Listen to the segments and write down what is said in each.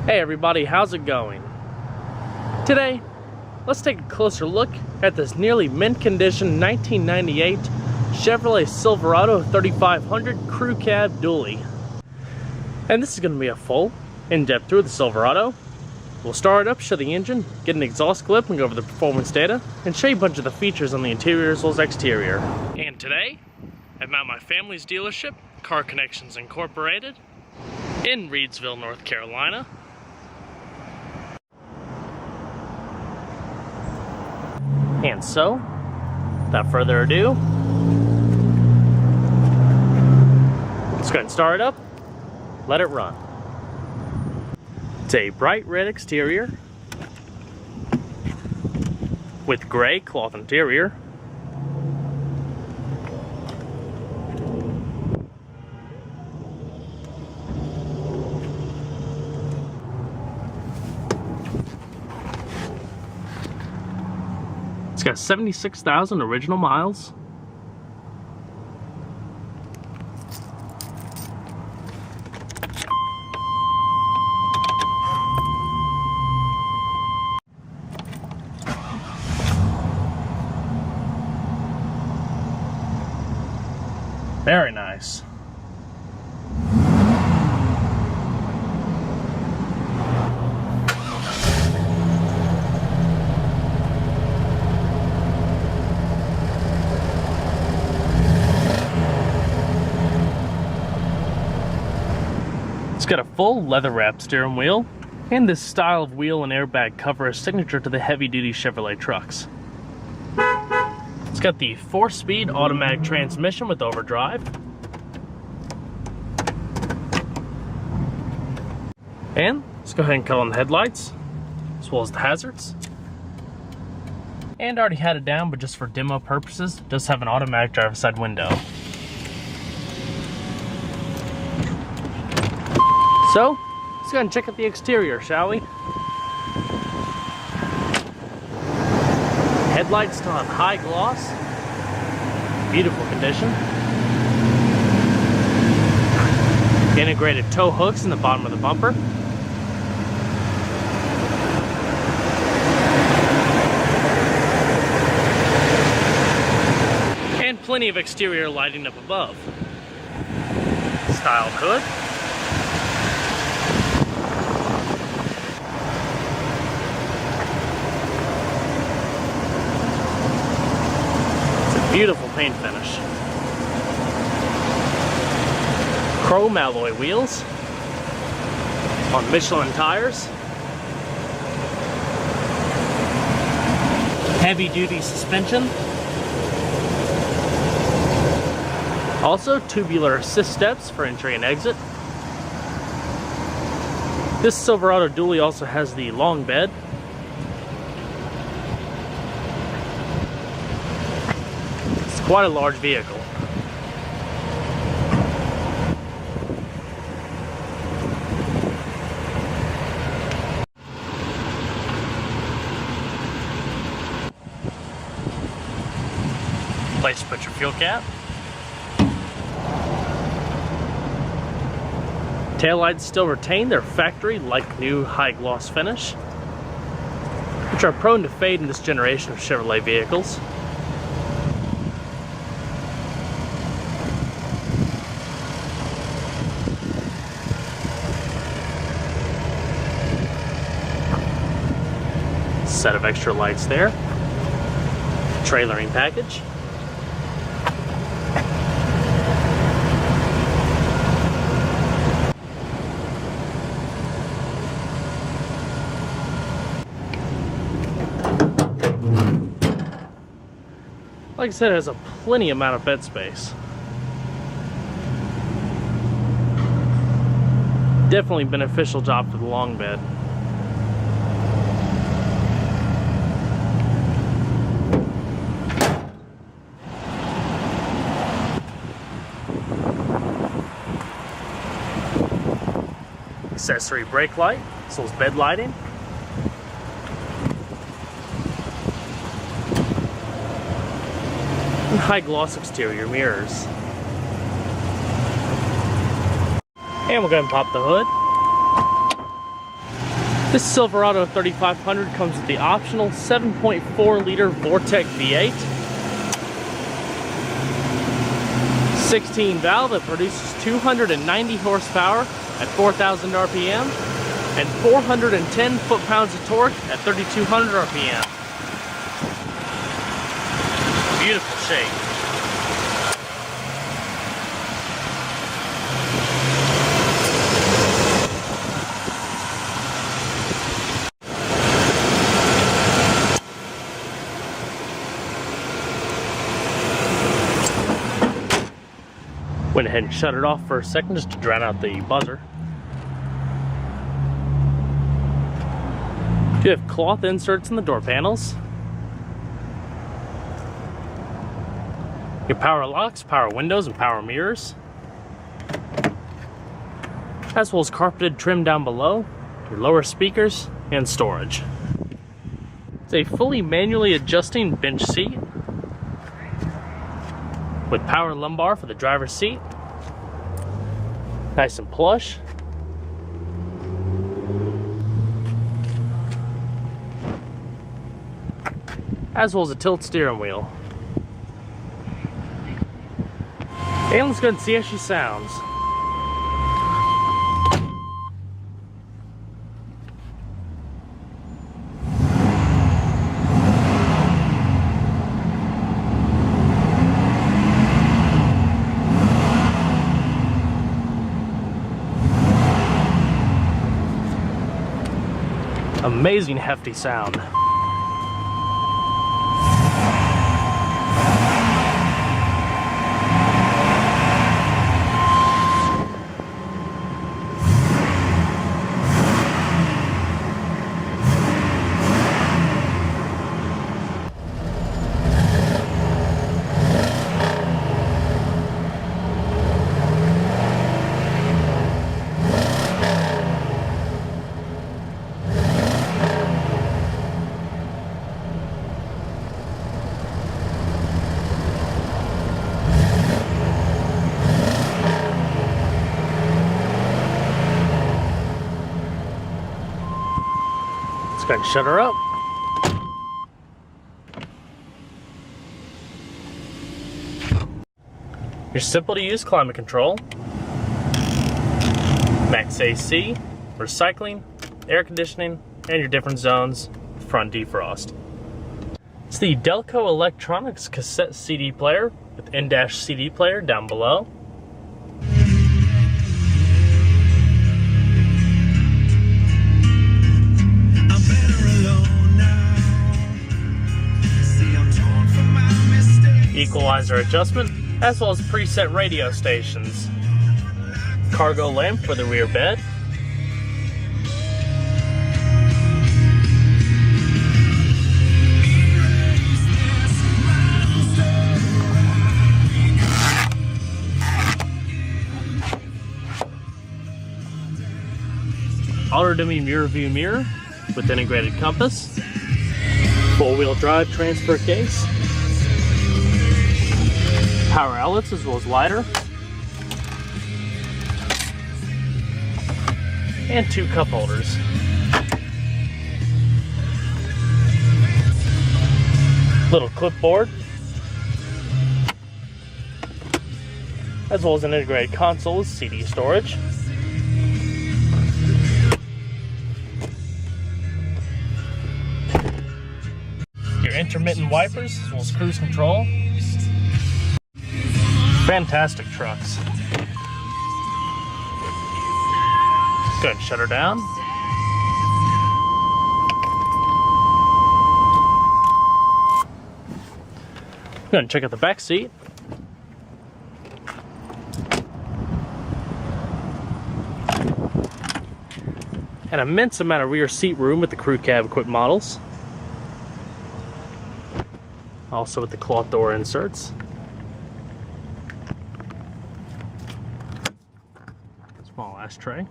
Hey everybody, how's it going? Today, let's take a closer look at this nearly mint condition 1998 Chevrolet Silverado 3500 Crew Cab Dually. And this is going to be a full, in-depth tour of the Silverado. We'll start it up, show the engine, get an exhaust clip, and go over the performance data, and show you a bunch of the features on the interior as well as exterior. And today, I'm at my family's dealership, Car Connections Incorporated, in Reidsville, North Carolina. And so, without further ado, let's go ahead and start it up, let it run. It's a bright red exterior with gray cloth interior. It's got 76,000 original miles. Very nice. It's got a full leather-wrapped steering wheel, and this style of wheel and airbag cover is signature to the heavy-duty Chevrolet trucks. It's got the 4-speed automatic transmission with overdrive. And let's go ahead and cut on the headlights, as well as the hazards. And I already had it down, but just for demo purposes, it does have an automatic driver's side window. So, let's go ahead and check out the exterior, shall we? Headlights still have high gloss. Beautiful condition. Integrated tow hooks in the bottom of the bumper. And plenty of exterior lighting up above. Styled hood. Beautiful paint finish. Chrome alloy wheels on Michelin tires. Heavy duty suspension. Also tubular assist steps for entry and exit. This Silverado Dually also has the long bed. Quite a large vehicle. Place to put your fuel cap. Taillights still retain their factory like new high gloss finish, which are prone to fade in this generation of Chevrolet vehicles. Set of extra lights there. Trailering package. Like I said, it has a plenty amount of bed space. Definitely beneficial job for the long bed. Accessory brake light, as well as bed lighting. And high gloss exterior mirrors. And we'll go ahead and pop the hood. This Silverado 3500 comes with the optional 7.4 liter Vortec V8, 16 valve that produces 290 horsepower at 4,000 RPM and 410 foot-pounds of torque at 3,200 RPM. Beautiful shape. Went ahead and shut it off for a second just to drown out the buzzer. You have cloth inserts in the door panels. Your power locks, power windows, and power mirrors. As well as carpeted trim down below, your lower speakers, and storage. It's a fully manually adjusting bench seat with power lumbar for the driver's seat. Nice and plush. As well as a tilt steering wheel. And let's go and see how she sounds. Amazing hefty sound. Let's go ahead and shut her up. Your simple to use climate control, max AC, recycling, air conditioning, and your different zones, front defrost. It's the Delco Electronics cassette CD player with in-dash CD player down below. Equalizer adjustment, as well as preset radio stations. Cargo lamp for the rear bed. Auto-dimming mirror view mirror with integrated compass. Four-wheel drive transfer case. Power outlets as well as lighter. And two cup holders. Little clipboard. As well as an integrated console with CD storage. Your intermittent wipers as well as cruise control. Fantastic trucks. Go ahead and shut her down. Go ahead and check out the back seat. An immense amount of rear seat room with the crew cab equipped models. Also with the cloth door inserts. Small ashtray.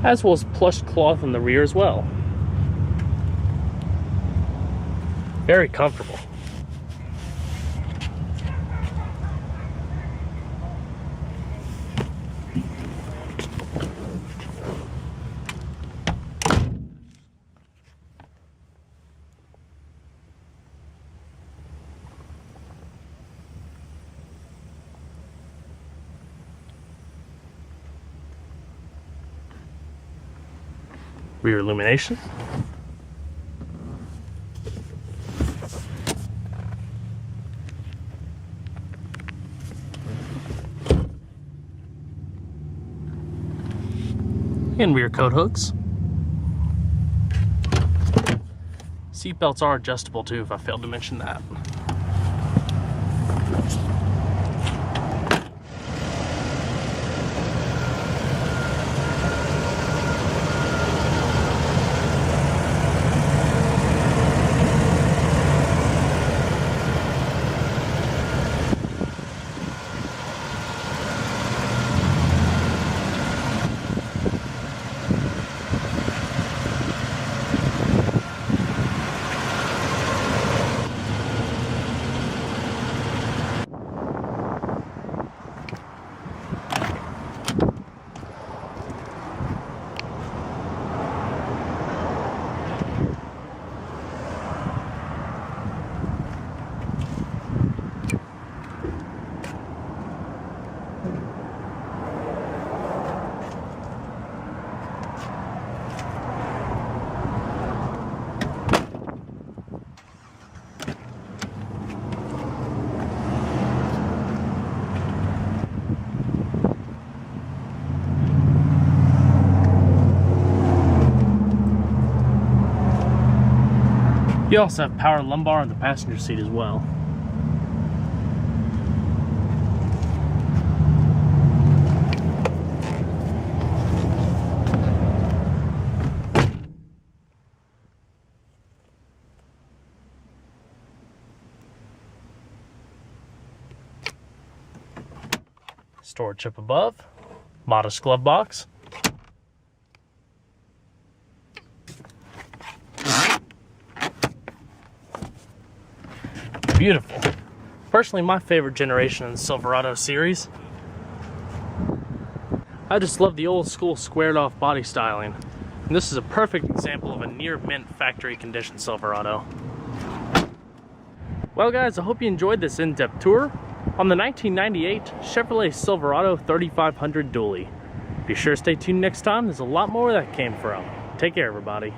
As well as plush cloth in the rear as well. Very comfortable. rear illumination, and rear coat hooks. Seat belts are adjustable too, if I failed to mention that. You also have power lumbar on the passenger seat as well. Storage up above, modest glove box. Beautiful. Personally, my favorite generation in the Silverado series. I just love the old school squared off body styling. And this is a perfect example of a near mint factory condition Silverado. Well guys, I hope you enjoyed this in-depth tour on the 1998 Chevrolet Silverado 3500 Dually. Be sure to stay tuned next time, there's a lot more where that came from. Take care everybody.